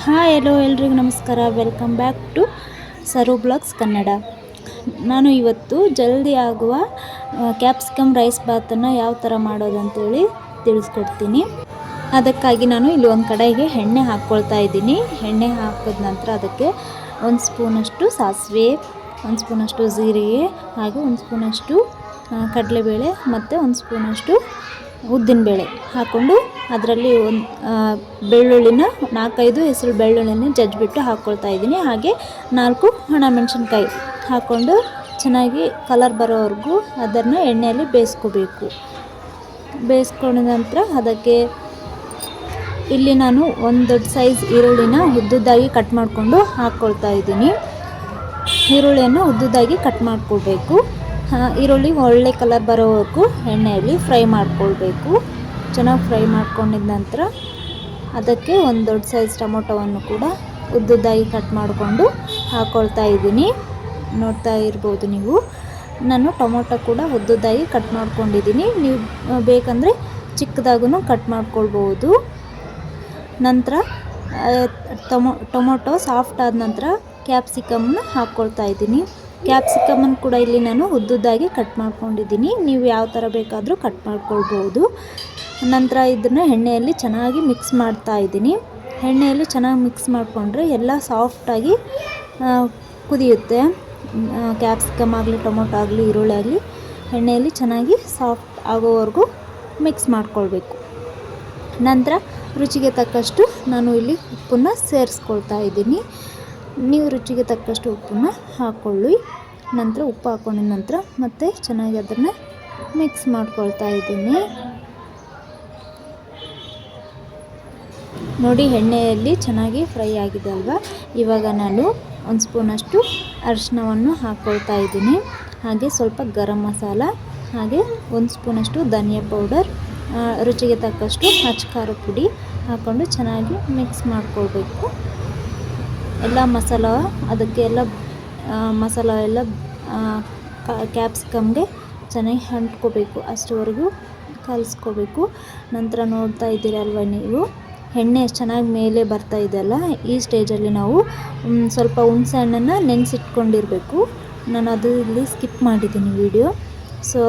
Hi hello ಎಲ್ರಿಗೂ ನಮಸ್ಕಾರ. Welcome back to Saru blogs Kannada. ನಾನು ಇವತ್ತು ಜಲ್ದಿ ಆಗುವ ಕ್ಯಾಪ್ಸಿಕಮ್ ರೈಸ್ ಬಾತನ್ನು ಯಾವ ಥರ ಮಾಡೋದು ಅಂತೇಳಿ ತಿಳಿಸ್ಕೊಡ್ತೀನಿ. ಅದಕ್ಕಾಗಿ ನಾನು ಇಲ್ಲಿ ಒಂದು ಕಡೆಗೆ ಎಣ್ಣೆ ಹಾಕ್ಕೊಳ್ತಾ ಇದ್ದೀನಿ. ಎಣ್ಣೆ ಹಾಕಿದ ನಂತರ ಅದಕ್ಕೆ 1 ಸ್ಪೂನಷ್ಟು ಸಾಸಿವೆ, 1 ಸ್ಪೂನಷ್ಟು ಜೀರಿಗೆ, ಹಾಗೆ 1 ಸ್ಪೂನಷ್ಟು ಕಡಲೆಬೇಳೆ ಮತ್ತು 1 ಸ್ಪೂನಷ್ಟು ಉದ್ದಿನಬೇಳೆ ಹಾಕ್ಕೊಂಡು ಅದರಲ್ಲಿ ಬೆಳ್ಳುಳ್ಳಿನ 4-5 ಹೆಸರು ಬೆಳ್ಳುಳ್ಳಿನ ಜಜ್ಜಿಬಿಟ್ಟು ಹಾಕ್ಕೊಳ್ತಾ ಇದ್ದೀನಿ. ಹಾಗೆ 4 ಒಣಮೆಣಸಿನ್ಕಾಯಿ ಹಾಕ್ಕೊಂಡು ಚೆನ್ನಾಗಿ ಕಲರ್ ಬರೋವರೆಗೂ ಅದನ್ನು ಎಣ್ಣೆಯಲ್ಲಿ ಬೇಯಿಸ್ಕೋಬೇಕು. ಬೇಯಿಸ್ಕೊಂಡ ನಂತರ ಅದಕ್ಕೆ ಇಲ್ಲಿ ನಾನು ಒಂದು ದೊಡ್ಡ ಸೈಜ್ ಈರುಳ್ಳಿನ ಉದ್ದುದ್ದಾಗಿ ಕಟ್ ಮಾಡಿಕೊಂಡು ಹಾಕ್ಕೊಳ್ತಾ ಇದ್ದೀನಿ. ಈರುಳ್ಳಿಯನ್ನು ಉದ್ದುದ್ದಾಗಿ ಕಟ್ ಮಾಡ್ಕೊಳ್ಬೇಕು. ಈರುಳ್ಳಿ ಒಳ್ಳೆ ಕಲರ್ ಬರೋವರೆಗೂ ಎಣ್ಣೆಯಲ್ಲಿ ಫ್ರೈ ಮಾಡ್ಕೊಳ್ಬೇಕು. ಚೆನ್ನಾಗಿ ಫ್ರೈ ಮಾಡ್ಕೊಂಡಿದ ನಂತರ ಅದಕ್ಕೆ ಒಂದು ದೊಡ್ಡ ಸೈಜ್ ಟೊಮೊಟೊವನ್ನು ಕೂಡ ಉದ್ದುದ್ದಾಗಿ ಕಟ್ ಮಾಡಿಕೊಂಡು ಹಾಕ್ಕೊಳ್ತಾ ಇದ್ದೀನಿ. ನೋಡ್ತಾ ಇರ್ಬೋದು ನೀವು, ನಾನು ಟೊಮೊಟೊ ಕೂಡ ಉದ್ದುದ್ದಾಗಿ ಕಟ್ ಮಾಡ್ಕೊಂಡಿದ್ದೀನಿ. ನೀವು ಬೇಕಂದರೆ ಚಿಕ್ಕದಾಗೂ ಕಟ್ ಮಾಡ್ಕೊಳ್ಬೋದು. ನಂತರ ಟೊಮೊಟೊ ಸಾಫ್ಟ್ ಆದ ನಂತರ ಕ್ಯಾಪ್ಸಿಕಮ್ನ ಹಾಕ್ಕೊಳ್ತಾ ಇದ್ದೀನಿ. ಕ್ಯಾಪ್ಸಿಕಮನ್ನು ಕೂಡ ಇಲ್ಲಿ ನಾನು ಉದ್ದುದ್ದಾಗಿ ಕಟ್ ಮಾಡ್ಕೊಂಡಿದ್ದೀನಿ. ನೀವು ಯಾವ ಥರ ಬೇಕಾದರೂ ಕಟ್ ಮಾಡ್ಕೊಳ್ಬೋದು. ನಂತರ ಇದನ್ನು ಎಣ್ಣೆಯಲ್ಲಿ ಚೆನ್ನಾಗಿ ಮಿಕ್ಸ್ ಮಾಡ್ತಾ ಇದ್ದೀನಿ. ಎಣ್ಣೆಯಲ್ಲಿ ಚೆನ್ನಾಗಿ ಮಿಕ್ಸ್ ಮಾಡಿಕೊಂಡ್ರೆ ಎಲ್ಲ ಸಾಫ್ಟಾಗಿ ಕುದಿಯುತ್ತೆ. ಕ್ಯಾಪ್ಸಿಕಮ್ ಆಗಲಿ, ಟೊಮೊಟೊ ಆಗಲಿ, ಈರುಳ್ಳಿ ಆಗಲಿ ಎಣ್ಣೆಯಲ್ಲಿ ಚೆನ್ನಾಗಿ ಸಾಫ್ಟ್ ಆಗೋವರೆಗೂ ಮಿಕ್ಸ್ ಮಾಡ್ಕೊಳ್ಬೇಕು. ನಂತರ ರುಚಿಗೆ ತಕ್ಕಷ್ಟು ನಾನು ಇಲ್ಲಿ ಉಪ್ಪನ್ನು ಸೇರಿಸ್ಕೊಳ್ತಾ ಇದ್ದೀನಿ. ನೀವು ರುಚಿಗೆ ತಕ್ಕಷ್ಟು ಉಪ್ಪನ್ನು ಹಾಕ್ಕೊಳ್ಳಿ. ನಂತರ ಉಪ್ಪು ಹಾಕ್ಕೊಂಡಿದ ನಂತರ ಮತ್ತೆ ಚೆನ್ನಾಗಿ ಅದನ್ನು ಮಿಕ್ಸ್ ಮಾಡ್ಕೊಳ್ತಾ ಇದ್ದೀನಿ. ನೋಡಿ, ಎಣ್ಣೆಯಲ್ಲಿ ಚೆನ್ನಾಗಿ ಫ್ರೈ ಆಗಿದೆ ಅಲ್ವಾ. ಇವಾಗ ನಾನು 1 ಸ್ಪೂನಷ್ಟು ಅರಿಶಿನವನ್ನು ಹಾಕ್ಕೊಳ್ತಾ ಇದ್ದೀನಿ. ಹಾಗೆ ಸ್ವಲ್ಪ ಗರಂ ಮಸಾಲ, ಹಾಗೆ 1 ಸ್ಪೂನಷ್ಟು ಧನಿಯಾ ಪೌಡರ್, ರುಚಿಗೆ ತಕ್ಕಷ್ಟು ಅಚ್ಚ ಪುಡಿ ಹಾಕ್ಕೊಂಡು ಚೆನ್ನಾಗಿ ಮಿಕ್ಸ್ ಮಾಡ್ಕೊಳ್ಬೇಕು. ಎಲ್ಲ ಮಸಾಲ ಅದಕ್ಕೆ ಎಲ್ಲ ಮಸಾಲ ಎಲ್ಲ ಕ್ಯಾಪ್ಸಿಕಮ್ಗೆ ಚೆನ್ನಾಗಿ ಅಂಟ್ಕೋಬೇಕು. ಅಷ್ಟರವರೆಗೂ ಕಲಿಸ್ಕೋಬೇಕು. ನಂತರ ನೋಡ್ತಾ ಇದ್ದೀರಲ್ವ ನೀವು, ಎಣ್ಣೆ ಎಷ್ಟು ಚೆನ್ನಾಗಿ ಮೇಲೆ ಬರ್ತಾ ಇದೆಯಲ್ಲ, ಈ ಸ್ಟೇಜಲ್ಲಿ ನಾವು ಸ್ವಲ್ಪ ಹುಣಸೆ ಹಣ್ಣನ್ನು ನೆನೆಸಿಟ್ಕೊಂಡಿರಬೇಕು. ನಾನು ಅದು ಇಲ್ಲಿ ಸ್ಕಿಪ್ ಮಾಡಿದ್ದೀನಿ ವಿಡಿಯೋ. ಸೊ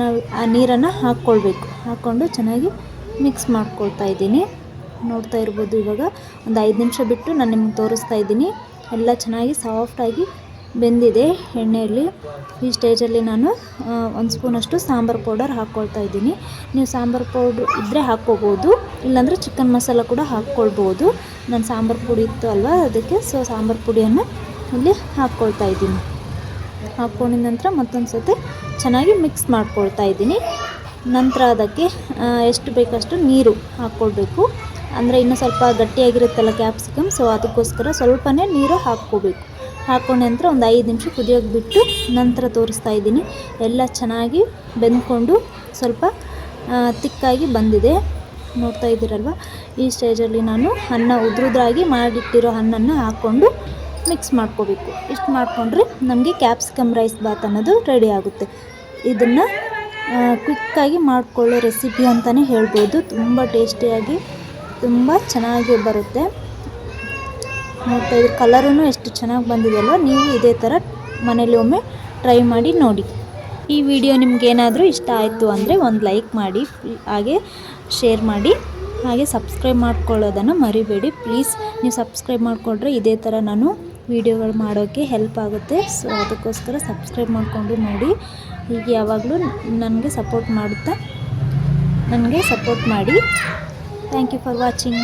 ನಾವು ಆ ನೀರನ್ನು ಹಾಕ್ಕೊಂಡು ಚೆನ್ನಾಗಿ ಮಿಕ್ಸ್ ಮಾಡ್ಕೊಳ್ತಾ ಇದ್ದೀನಿ. ನೋಡ್ತಾ ಇರ್ಬೋದು, ಇವಾಗ ಒಂದು 5 ನಿಮಿಷ ಬಿಟ್ಟು ನಾನು ನಿಮ್ಗೆ ತೋರಿಸ್ತಾ ಇದ್ದೀನಿ. ಎಲ್ಲ ಚೆನ್ನಾಗಿ ಸಾಫ್ಟಾಗಿ ಬೆಂದಿದೆ ಎಣ್ಣೆಯಲ್ಲಿ. ಈ ಸ್ಟೇಜಲ್ಲಿ ನಾನು 1 ಸ್ಪೂನಷ್ಟು ಸಾಂಬಾರು ಪೌಡರ್ ಹಾಕ್ಕೊಳ್ತಾ ಇದ್ದೀನಿ. ನೀವು ಸಾಂಬಾರು ಪೌಡ್ರ್ ಇದ್ದರೆ ಹಾಕ್ಕೋಬೋದು, ಇಲ್ಲಾಂದರೆ ಚಿಕನ್ ಮಸಾಲ ಕೂಡ ಹಾಕ್ಕೊಳ್ಬೋದು. ನಾನು ಸಾಂಬಾರು ಪುಡಿ ಇತ್ತು ಅಲ್ವಾ ಅದಕ್ಕೆ, ಸೊ ಸಾಂಬಾರು ಪುಡಿಯನ್ನು ಇಲ್ಲಿ ಹಾಕ್ಕೊಳ್ತಾ ಇದ್ದೀನಿ. ಹಾಕ್ಕೊಂಡಿದ ನಂತರ ಮತ್ತೊಂದು ಸತಿ ಚೆನ್ನಾಗಿ ಮಿಕ್ಸ್ ಮಾಡ್ಕೊಳ್ತಾ ಇದ್ದೀನಿ. ನಂತರ ಅದಕ್ಕೆ ಎಷ್ಟು ಬೇಕಷ್ಟು ನೀರು ಹಾಕ್ಕೊಳ್ಬೇಕು. ಅಂದರೆ ಇನ್ನೂ ಸ್ವಲ್ಪ ಗಟ್ಟಿಯಾಗಿರುತ್ತಲ್ಲ ಕ್ಯಾಪ್ಸಿಕಮ್, ಸೊ ಅದಕ್ಕೋಸ್ಕರ ಸ್ವಲ್ಪನೇ ನೀರು ಹಾಕ್ಕೋಬೇಕು. ಹಾಕ್ಕೊಂಡ ನಂತರ ಒಂದು 5 ನಿಮಿಷ ಕುದಿಯೋಕೆ ಬಿಟ್ಟು ನಂತರ ತೋರಿಸ್ತಾ ಇದ್ದೀನಿ. ಎಲ್ಲ ಚೆನ್ನಾಗಿ ಬೆಂದ್ಕೊಂಡು ಸ್ವಲ್ಪ ತಿಕ್ಕಾಗಿ ಬಂದಿದೆ. ನೋಡ್ತಾ ಇದ್ದೀರಲ್ವ, ಈ ಸ್ಟೇಜಲ್ಲಿ ನಾನು ಉದ್ರಾಗಿ ಮಾಡಿಟ್ಟಿರೋ ಅನ್ನನ್ನು ಹಾಕ್ಕೊಂಡು ಮಿಕ್ಸ್ ಮಾಡ್ಕೋಬೇಕು. ಇಷ್ಟು ಮಾಡಿಕೊಂಡ್ರೆ ನಮಗೆ ಕ್ಯಾಪ್ಸಿಕಮ್ ರೈಸ್ ಬಾತ್ ಅನ್ನೋದು ರೆಡಿ ಆಗುತ್ತೆ. ಇದನ್ನು ಕ್ವಿಕ್ಕಾಗಿ ಮಾಡಿಕೊಳ್ಳೋ ರೆಸಿಪಿ ಅಂತಲೇ ಹೇಳ್ಬೋದು. ತುಂಬ ಟೇಸ್ಟಿಯಾಗಿ ತುಂಬ ಚೆನ್ನಾಗಿ ಬರುತ್ತೆ. ನೋಡ್ತಾ ಇದ್ರೆ ಕಲರೂ ಎಷ್ಟು ಚೆನ್ನಾಗಿ ಬಂದಿದೆಯಲ್ವ. ನೀವು ಇದೇ ಥರ ಮನೇಲಿ ಒಮ್ಮೆ ಟ್ರೈ ಮಾಡಿ ನೋಡಿ. ಈ ವಿಡಿಯೋ ನಿಮಗೇನಾದರೂ ಇಷ್ಟ ಆಯಿತು ಅಂದರೆ ಒಂದು ಲೈಕ್ ಮಾಡಿ, ಹಾಗೆ ಶೇರ್ ಮಾಡಿ, ಹಾಗೆ ಸಬ್ಸ್ಕ್ರೈಬ್ ಮಾಡ್ಕೊಳ್ಳೋದನ್ನು ಮರಿಬೇಡಿ ಪ್ಲೀಸ್. ನೀವು ಸಬ್ಸ್ಕ್ರೈಬ್ ಮಾಡಿಕೊಂಡ್ರೆ ಇದೇ ಥರ ನಾನು ವಿಡಿಯೋಗಳು ಮಾಡೋಕ್ಕೆ ಹೆಲ್ಪ್ ಆಗುತ್ತೆ. ಸೊ ಅದಕ್ಕೋಸ್ಕರ ಸಬ್ಸ್ಕ್ರೈಬ್ ಮಾಡಿಕೊಂಡು ನೋಡಿ. ಹೀಗೆ ಯಾವಾಗಲೂ ನನಗೆ ಸಪೋರ್ಟ್ ಮಾಡಿ. Thank you for watching.